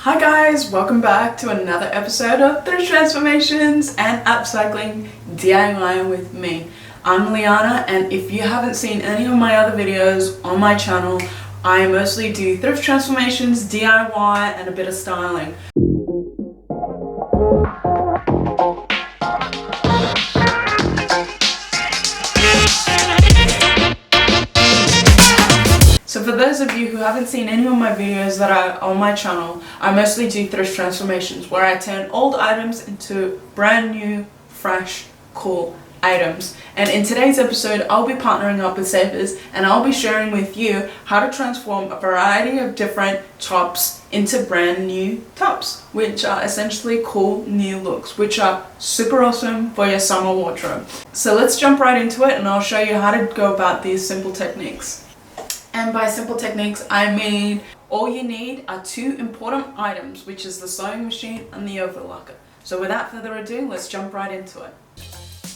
Hi guys, welcome back to another episode of Thrift Transformations and Upcycling DIY with me. I'm Liana, and if you haven't seen any of my other videos on my channel, I mostly do thrift transformations, DIY, and a bit of styling. So for those of you who haven't seen any of my videos that are on my channel, I mostly do thrift transformations where I turn old items into brand new, fresh, cool items. And in today's episode, I'll be partnering up with Savers and I'll be sharing with you how to transform a variety of different tops into brand new tops, which are essentially cool new looks, which are super awesome for your summer wardrobe. So let's jump right into it and I'll show you how to go about these simple techniques. And by simple techniques, I mean all you need are two important items, which is the sewing machine and the overlocker. So without further ado, let's jump right into it.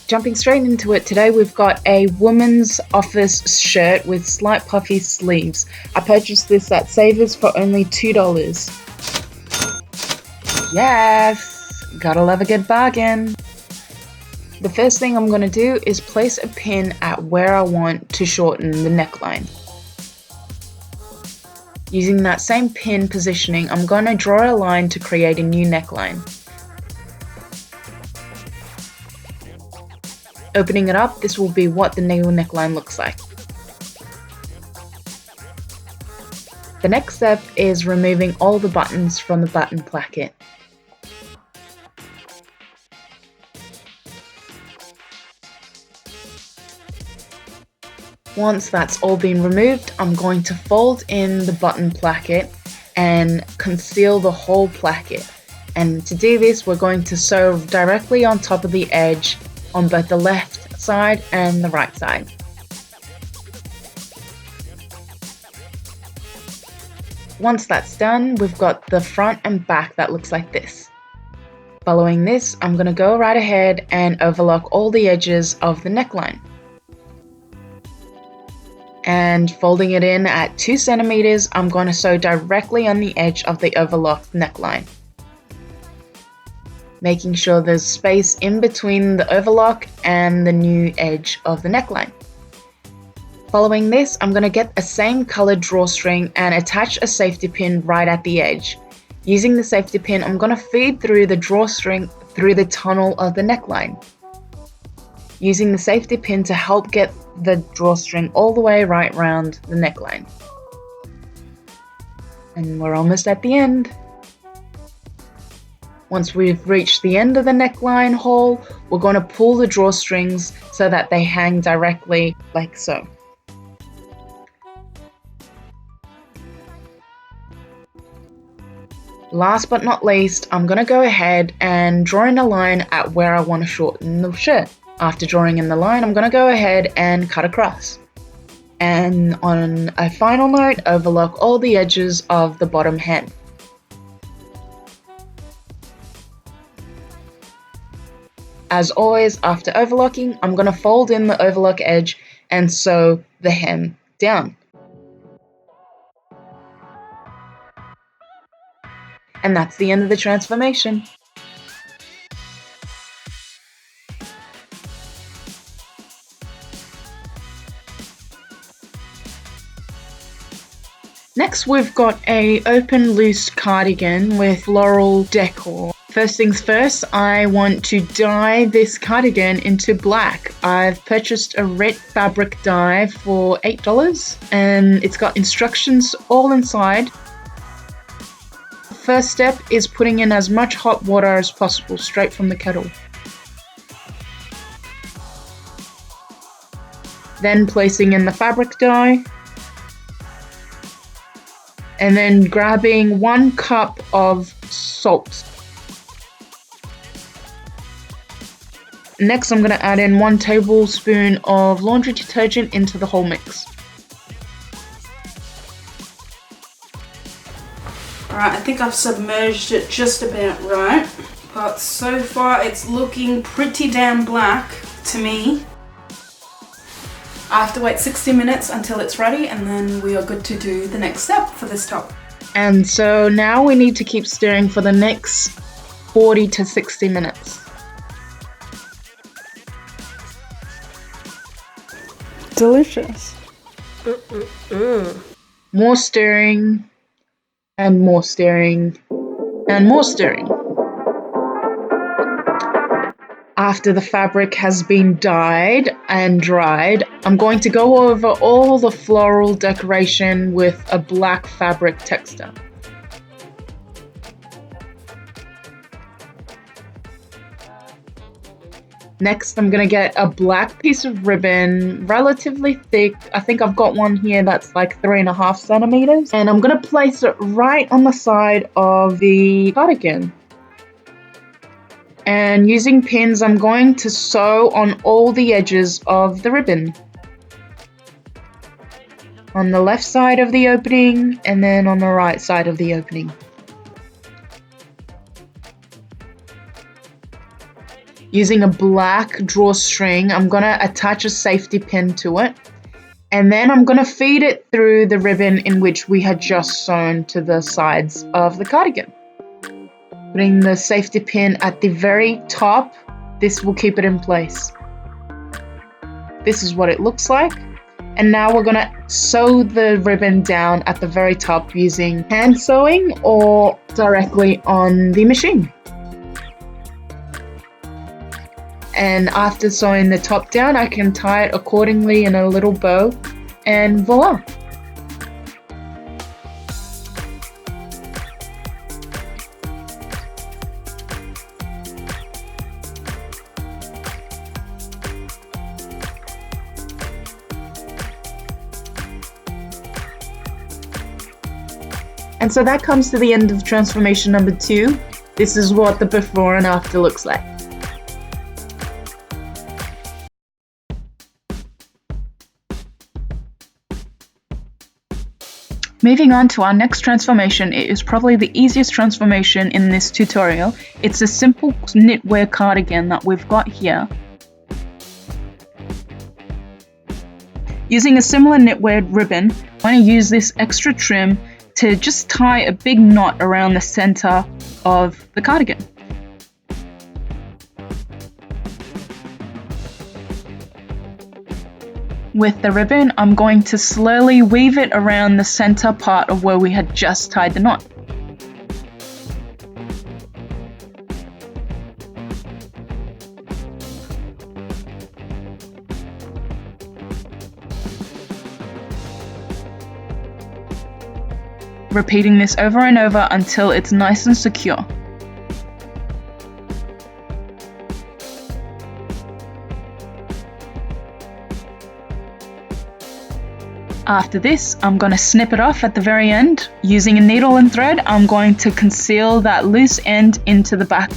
Jumping straight into it, today we've got a woman's office shirt with slight puffy sleeves. I purchased this at Savers for only $2. Yes! Gotta love a good bargain. The first thing I'm gonna do is place a pin at where I want to shorten the neckline. Using that same pin positioning, I'm going to draw a line to create a new neckline. Opening it up, this will be what the new neckline looks like. The next step is removing all the buttons from the button placket. Once that's all been removed, I'm going to fold in the button placket and conceal the whole placket. And to do this, we're going to sew directly on top of the edge on both the left side and the right side. Once that's done, we've got the front and back that looks like this. Following this, I'm going to go right ahead and overlock all the edges of the neckline. And folding it in at 2 centimeters, I'm going to sew directly on the edge of the overlocked neckline. Making sure there's space in between the overlock and the new edge of the neckline. Following this, I'm going to get a same colored drawstring and attach a safety pin right at the edge. Using the safety pin, I'm going to feed through the drawstring through the tunnel of the neckline. Using the safety pin to help get the drawstring all the way right round the neckline. And we're almost at the end. Once we've reached the end of the neckline hole, we're going to pull the drawstrings so that they hang directly like so. Last but not least, I'm going to go ahead and draw in a line at where I want to shorten the shirt. After drawing in the line, I'm going to go ahead and cut across. And on a final note, overlock all the edges of the bottom hem. As always, after overlocking, I'm going to fold in the overlock edge and sew the hem down. And that's the end of the transformation. Next, we've got a open loose cardigan with floral decor. First things first, I want to dye this cardigan into black. I've purchased a Rit Fabric Dye for $8 and it's got instructions all inside. First step is putting in as much hot water as possible straight from the kettle. Then placing in the fabric dye. And then grabbing 1 cup of salt. Next, I'm going to add in 1 tablespoon of laundry detergent into the whole mix. Alright, I think I've submerged it just about right. But so far it's looking pretty damn black to me. I have to wait 60 minutes until it's ready and then we are good to do the next step for this top. And so now we need to keep stirring for the next 40 to 60 minutes. Delicious. More stirring, and more stirring, and more stirring. After the fabric has been dyed and dried, I'm going to go over all the floral decoration with a black fabric texture. Next, I'm going to get a black piece of ribbon, relatively thick. I think I've got one here that's like 3.5 centimeters. And I'm going to place it right on the side of the cardigan. And using pins, I'm going to sew on all the edges of the ribbon. On the left side of the opening, and then on the right side of the opening. Using a black drawstring, I'm going to attach a safety pin to it. And then I'm going to feed it through the ribbon in which we had just sewn to the sides of the cardigan. Putting the safety pin at the very top, this will keep it in place. This is what it looks like. And now we're going to sew the ribbon down at the very top using hand sewing or directly on the machine. And after sewing the top down, I can tie it accordingly in a little bow, and voila! And so that comes to the end of transformation number 2. This is what the before and after looks like. Moving on to our next transformation, it is probably the easiest transformation in this tutorial. It's a simple knitwear cardigan that we've got here. Using a similar knitwear ribbon, I'm going to use this extra trim to just tie a big knot around the center of the cardigan. With the ribbon, I'm going to slowly weave it around the center part of where we had just tied the knot. Repeating this over and over until it's nice and secure. After this, I'm going to snip it off at the very end. Using a needle and thread, I'm going to conceal that loose end into the back.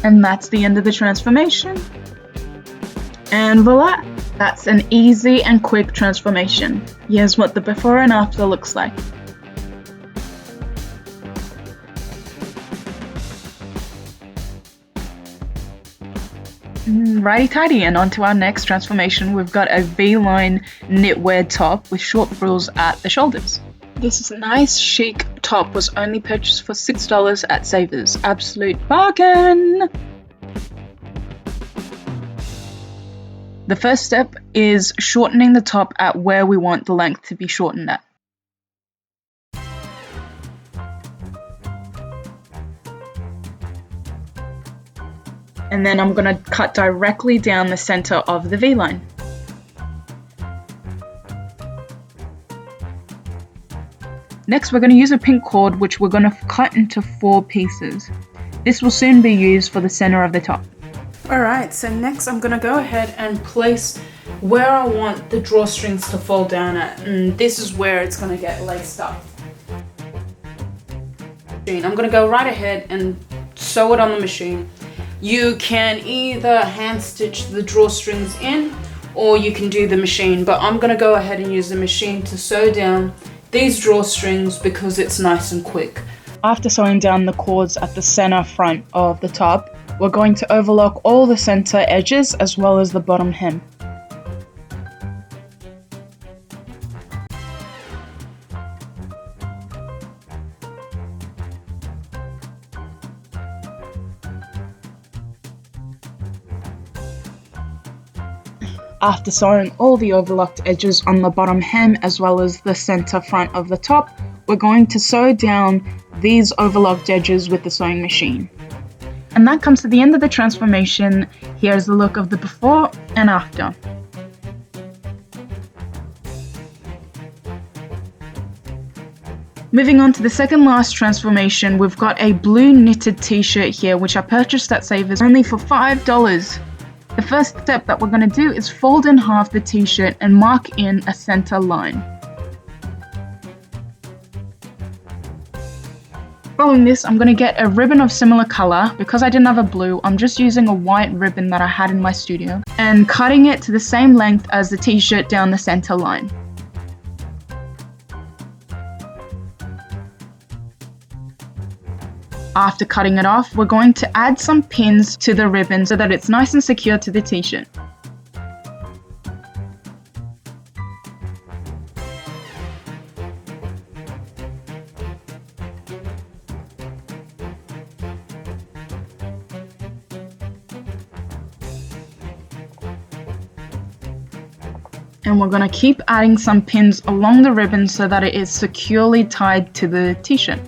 And that's the end of the transformation. And voila! That's an easy and quick transformation. Here's what the before and after looks like. Righty-tighty, and on to our next transformation. We've got a Beeline knitwear top with short frills at the shoulders. This nice chic top was only purchased for $6 at Savers. Absolute bargain! The first step is shortening the top at where we want the length to be shortened at. And then I'm going to cut directly down the center of the V-line. Next, we're going to use a pink cord, which we're going to cut into 4 pieces. This will soon be used for the center of the top. Alright, so next I'm going to go ahead and place where I want the drawstrings to fall down at. And this is where it's going to get laced up. I'm going to go right ahead and sew it on the machine. You can either hand stitch the drawstrings in, or you can do the machine, but I'm gonna go ahead and use the machine to sew down these drawstrings because it's nice and quick. After sewing down the cords at the center front of the top, we're going to overlock all the center edges as well as the bottom hem. After sewing all the overlocked edges on the bottom hem as well as the center front of the top, we're going to sew down these overlocked edges with the sewing machine. And that comes to the end of the transformation. Here's the look of the before and after. Moving on to the second last transformation, we've got a blue knitted t-shirt here which I purchased at Savers only for $5. The first step that we're going to do is fold in half the t-shirt and mark in a center line. Following this, I'm going to get a ribbon of similar color. Because I didn't have a blue, I'm just using a white ribbon that I had in my studio and cutting it to the same length as the t-shirt down the center line. After cutting it off, we're going to add some pins to the ribbon so that it's nice and secure to the t-shirt. And we're going to keep adding some pins along the ribbon so that it is securely tied to the t-shirt.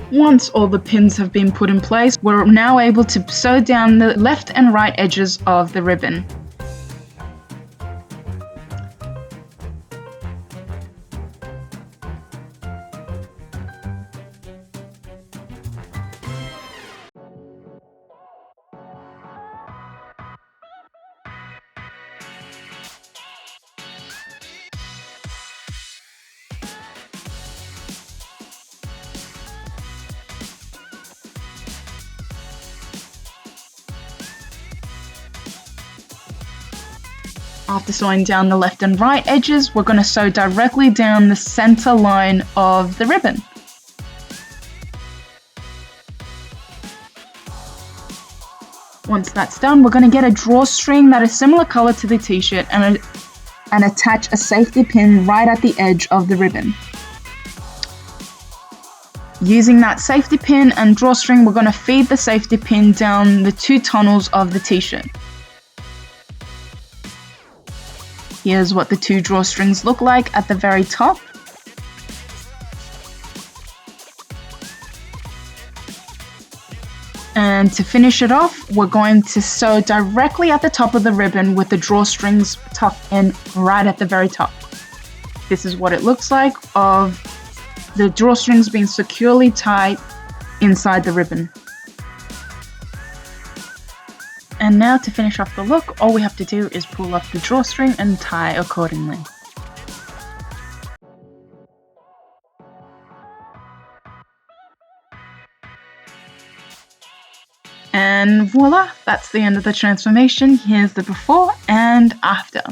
Once all the pins have been put in place, we're now able to sew down the left and right edges of the ribbon. After sewing down the left and right edges, we're going to sew directly down the center line of the ribbon. Once that's done, we're going to get a drawstring that is similar color to the t-shirt and attach a safety pin right at the edge of the ribbon. Using that safety pin and drawstring, we're going to feed the safety pin down the two tunnels of the t-shirt. Here's what the two drawstrings look like at the very top. And to finish it off, we're going to sew directly at the top of the ribbon with the drawstrings tucked in right at the very top. This is what it looks like of the drawstrings being securely tied inside the ribbon. And now to finish off the look, all we have to do is pull up the drawstring and tie accordingly. And voila, that's the end of the transformation. Here's the before and after.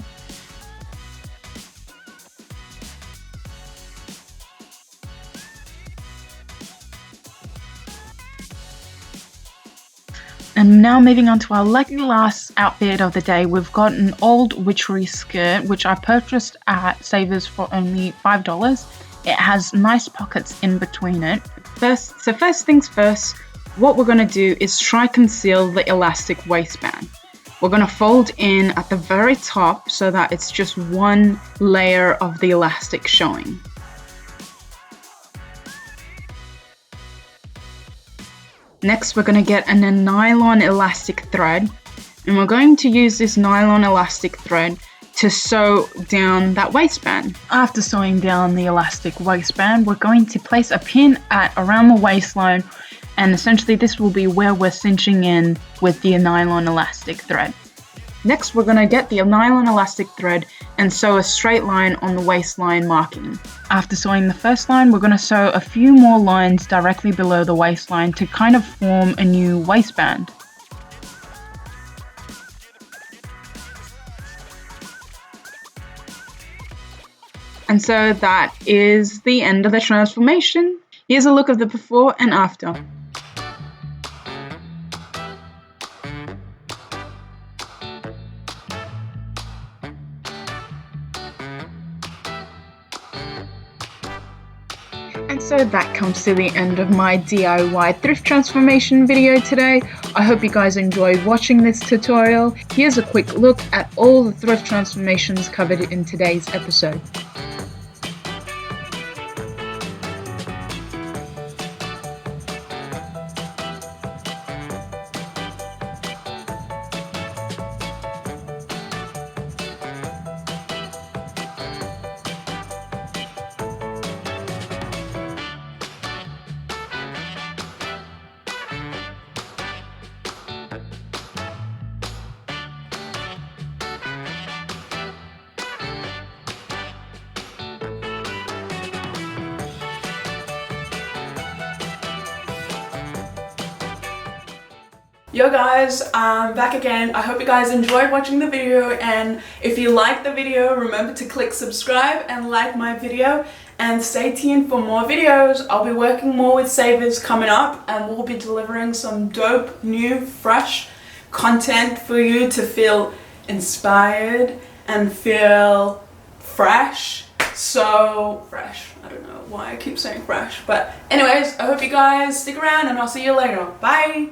And now moving on to our lucky last outfit of the day, we've got an old Witchery Skirt, which I purchased at Savers for only $5. It has nice pockets in between it. First things first, what we're going to do is try conceal the elastic waistband. We're going to fold in at the very top so that it's just one layer of the elastic showing. Next, we're going to get a nylon elastic thread, and we're going to use this nylon elastic thread to sew down that waistband. After sewing down the elastic waistband, we're going to place a pin at around the waistline, and essentially this will be where we're cinching in with the nylon elastic thread. Next, we're going to get the nylon elastic thread and sew a straight line on the waistline marking. After sewing the first line, we're going to sew a few more lines directly below the waistline to kind of form a new waistband. And so that is the end of the transformation. Here's a look of the before and after. And so that comes to the end of my DIY thrift transformation video today. I hope you guys enjoyed watching this tutorial. Here's a quick look at all the thrift transformations covered in today's episode. Yo guys, I'm back again. I hope you guys enjoyed watching the video, and if you liked the video, remember to click subscribe and like my video, and stay tuned for more videos. I'll be working more with savers coming up, and we'll be delivering some dope, new, fresh content for you to feel inspired and feel fresh. So fresh. I don't know why I keep saying fresh, but anyways, I hope you guys stick around and I'll see you later. Bye!